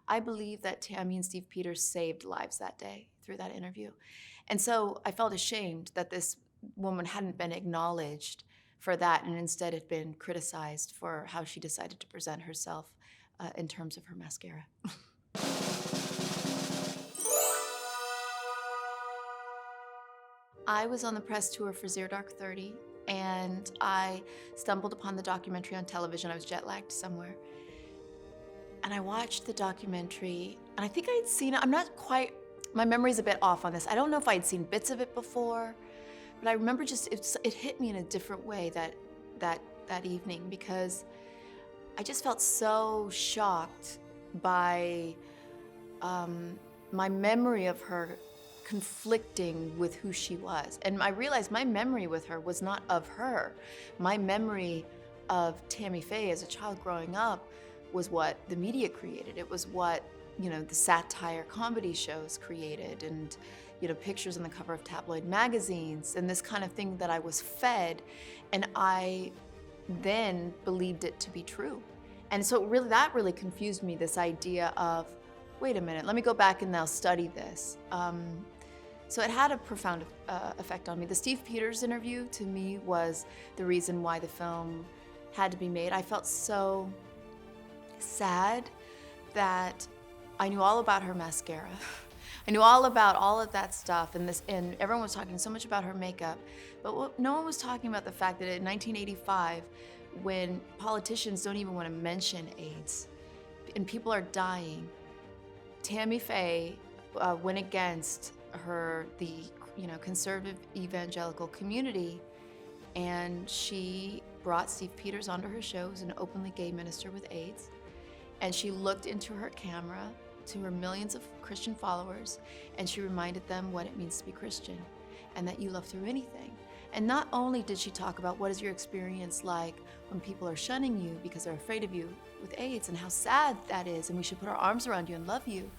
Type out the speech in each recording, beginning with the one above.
I believe that Tammy and Steve Peters saved lives that day through that interview. And so I felt ashamed that this woman hadn't been acknowledged for that and instead had been criticized for how she decided to present herself in terms of her mascara. I was on the press tour for Zero Dark 30, and I stumbled upon the documentary on television. I was jet lagged somewhere. And I watched the documentary, and I think I had seen it. I'm not quite, my memory's a bit off on this. I don't know if I'd seen bits of it before, but I remember just, it hit me in a different way that evening, because I just felt so shocked by my memory of her conflicting with who she was. And I realized my memory with her was not of her. My memory of Tammy Faye as a child growing up was what the media created. It was what, the satire comedy shows created, and, pictures on the cover of tabloid magazines, and this kind of thing that I was fed, and I then believed it to be true. And so that really confused me, this idea of, wait a minute, let me go back and now study this. So it had a profound effect on me. The Steve Peters interview, to me, was the reason why the film had to be made. I felt so sad that I knew all about her mascara. I knew all about all of that stuff, and everyone was talking so much about her makeup, but no one was talking about the fact that in 1985, when politicians don't even want to mention AIDS, and people are dying, Tammy Faye went against the conservative evangelical community, and she brought Steve Peters onto her show as an openly gay minister with AIDS, and she looked into her camera to her millions of Christian followers, and she reminded them what it means to be Christian, and that you love through anything. And not only did she talk about what is your experience like when people are shunning you because they're afraid of you with AIDS, and how sad that is, and we should put our arms around you and love you.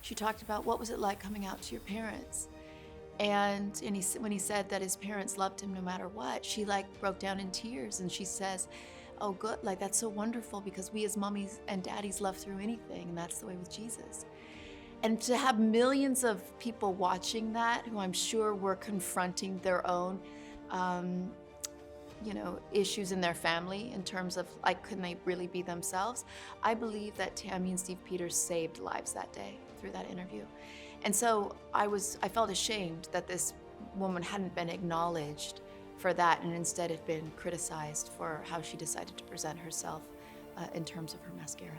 She talked about what was it like coming out to your parents. And when he said that his parents loved him no matter what, she broke down in tears, and she says, oh good, that's so wonderful, because we as mummies and daddies love through anything, and that's the way with Jesus. And to have millions of people watching that, who I'm sure were confronting their own issues in their family in terms of couldn't they really be themselves? I believe that Tammy and Steve Peters saved lives that day through that interview. And so I felt ashamed that this woman hadn't been acknowledged for that and instead had been criticized for how she decided to present herself in terms of her mascara.